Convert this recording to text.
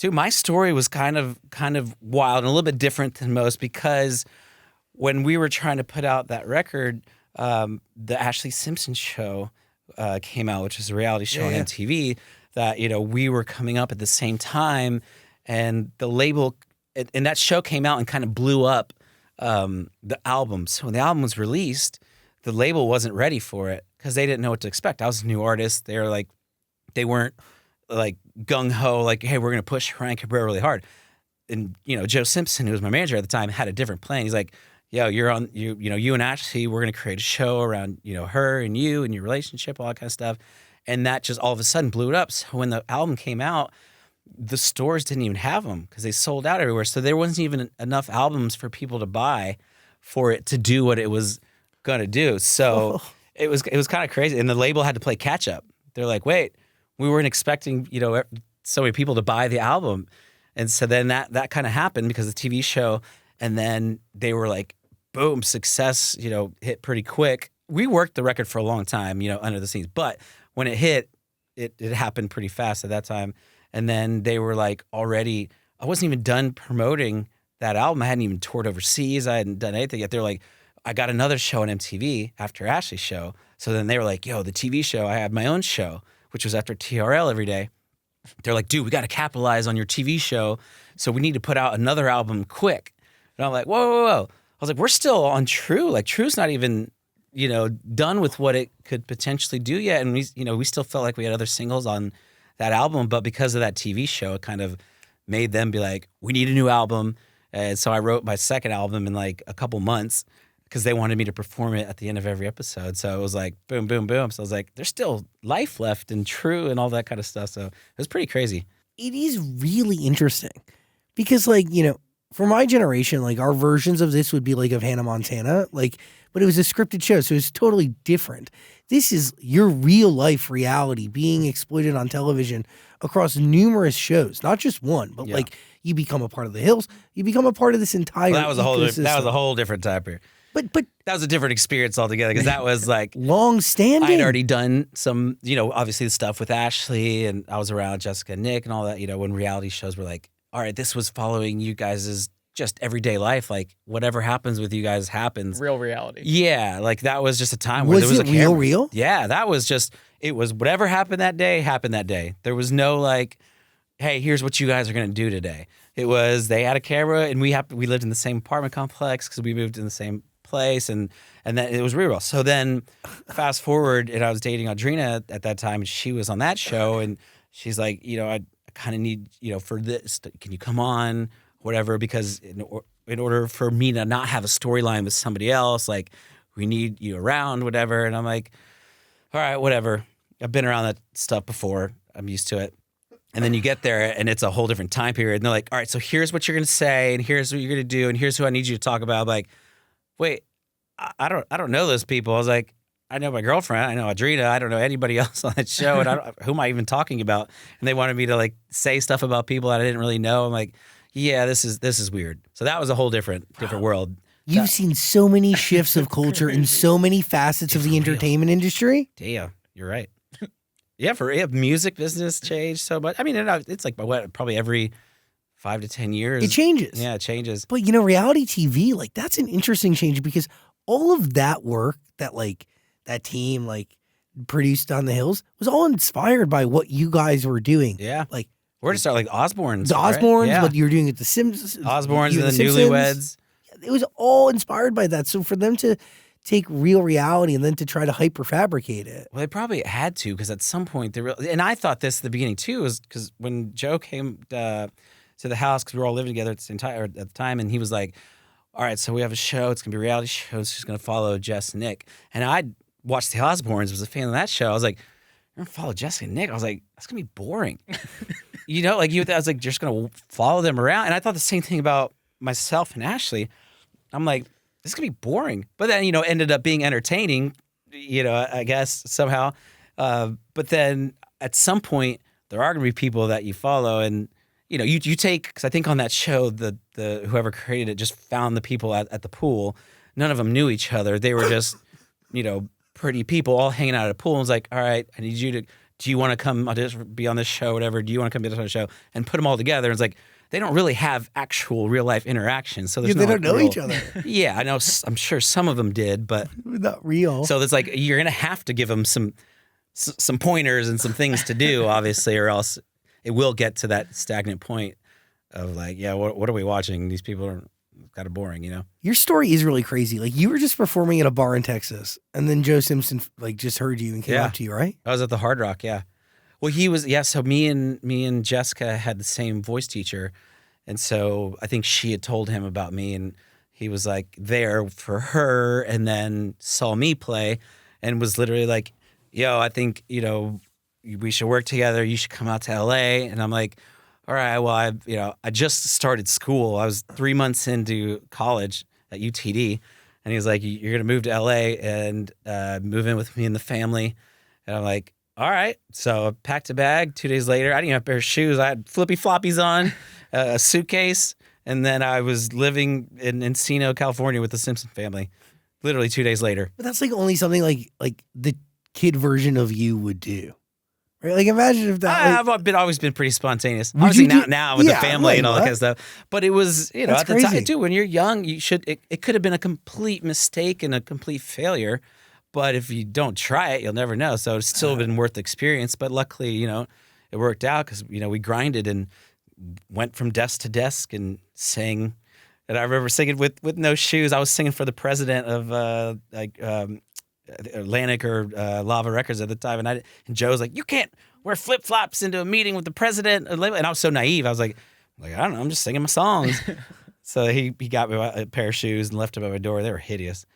Dude, my story was kind of wild and a little bit different than most because when we were trying to put out that record, the Ashley Simpson show came out, which is a reality show on MTV that, we were coming up at the same time, and the label, and that show came out and kind of blew up the album. So when the album was released, the label wasn't ready for it because they didn't know what to expect. I was a new artist. They weren't like gung-ho, like, hey, we're going to push Ryan Cabrera really hard. And, Joe Simpson, who was my manager at the time, had a different plan. He's like, yo, you and Ashlee, we're going to create a show around, her and you and your relationship, all that kind of stuff. And that just all of a sudden blew it up. So when the album came out, the stores didn't even have them because they sold out everywhere. So there wasn't even enough albums for people to buy for it to do what it was going to do. So it was kind of crazy. And the label had to play catch up. They're like, wait, we weren't expecting, so many people to buy the album. And so then that kind of happened because of the TV show. And then they were like, boom, success, hit pretty quick. We worked the record for a long time, under the scenes. But when it hit, it happened pretty fast at that time. And then they were like already, I wasn't even done promoting that album. I hadn't even toured overseas. I hadn't done anything yet. They're like, I got another show on MTV after Ashley's show. So then they were like, yo, the TV show, I had my own show, which was after TRL every day. They're like, dude, we got to capitalize on your TV show. So we need to put out another album quick. And I'm like, whoa. I was like, we're still on True. Like True's not even, done with what it could potentially do yet. And we still felt like we had other singles on that album. But because of that TV show, it kind of made them be like, we need a new album. And so I wrote my second album in like a couple months because they wanted me to perform it at the end of every episode. So it was like, boom, boom, boom. So I was like, there's still life left and True and all that kind of stuff. So it was pretty crazy. It is really interesting because for my generation, like our versions of this would be like of Hannah Montana, but it was a scripted show. So it's totally different. This is your real life reality being exploited on television across numerous shows, not just one, but you become a part of The Hills. You become a part of this entire that was a whole different time period. But that was a different experience altogether because that was like long-standing. I'd already done some, obviously the stuff with Ashlee, and I was around Jessica and Nick and all that, when reality shows were like, all right, this was following you guys' just everyday life. Like whatever happens with you guys happens. Real reality. Yeah. Like that was just a time where there was a camera. Real? Yeah. That was just, it was whatever happened that day. There was no like, hey, here's what you guys are going to do today. It was, they had a camera and we lived in the same apartment complex because we moved in the same place and then it was real. So then fast forward, and I was dating Audrina at that time and she was on that show and she's like, I kind of need, for this, can you come on, whatever, because in order for me to not have a storyline with somebody else, like we need you around, whatever. And I'm like, all right, whatever. I've been around that stuff before. I'm used to it. And then you get there and it's a whole different time period. And they're like, all right, so here's what you're going to say and here's what you're going to do and here's who I need you to talk about. I'm like, wait, I don't know those people. I was like, I know my girlfriend. I know Audrina. I don't know anybody else on that show. And who am I even talking about? And they wanted me to like say stuff about people that I didn't really know. I'm like, yeah, this is weird. So that was a whole different world. You've seen so many shifts of culture in so many facets of the entertainment industry. Damn, you're right. Yeah, music business changed so much. I mean, it's like probably every 5 to 10 years. It changes. Yeah, it changes. But reality TV, like that's an interesting change because all of that work that like that team like produced on The Hills was all inspired by what you guys were doing. Yeah. Like where to start, like Osbournes. The Osbournes, right? Yeah. what you were doing at the Simpsons. Osbournes and the Newlyweds. It was all inspired by that. So for them to take real reality and then to try to hyper fabricate it. Well, they probably had to because at some point and I thought this at the beginning too, was because when Joe came to the house, because we were all living together at the time, and he was like, all right, so we have a show. It's going to be a reality show. It's just going to follow Jess and Nick. And I watched the Osbournes, was a fan of that show. I was like, you're going to follow Jessica and Nick? I was like, that's going to be boring. I was like, you're just going to follow them around. And I thought the same thing about myself and Ashlee. I'm like, this is going to be boring. But then, ended up being entertaining, I guess, somehow. But then at some point, there are going to be people that you follow. And, you take, because I think on that show, the whoever created it just found the people at the pool. None of them knew each other. They were just, pretty people all hanging out at a pool. And was like, all right, I need you to do you want to come be on this show, whatever? Do you want to come be on the show? And put them all together. And it's like, they don't really have actual real life interactions. So there's they don't know each other. Yeah, I know. I'm sure some of them did, but not real. So it's like, you're going to have to give them some pointers and some things to do, obviously, or else it will get to that stagnant point of like, yeah, what are we watching? These people are kind of boring, you know? Your story is really crazy. Like, you were just performing at a bar in Texas, and then Joe Simpson like just heard you and came up to you, right? I was at the Hard Rock, yeah. Well, he was, yeah. So me and Jessica had the same voice teacher, and so I think she had told him about me, and he was like there for her, and then saw me play, and was literally like, "Yo, I think we should work together. You should come out to LA." And I'm like, "All right, well, I just started school. I was 3 months into college at UTD." And he was like, "You're going to move to LA and move in with me and the family." And I'm like, "All right." So I packed a bag. 2 days later, I didn't even have a pair of shoes. I had flippy floppies on, a suitcase. And then I was living in Encino, California with the Simpson family, literally 2 days later. But that's like only something like the kid version of you would do. Right? Like, imagine if that. I've always been pretty spontaneous. Obviously not now with the family and all that kind of stuff. But it was, That's at the time, too, when you're young, it could have been a complete mistake and a complete failure. But if you don't try it, you'll never know. So it's still been worth the experience. But luckily, it worked out because, we grinded and went from desk to desk and sang. And I remember singing with no shoes. I was singing for the president of Atlantic or Lava Records at the time, and Joe's like, "You can't wear flip flops into a meeting with the president." And I was so naive. I was like, I don't know, I'm just singing my songs. So he got me a pair of shoes and left them at my door. They were hideous.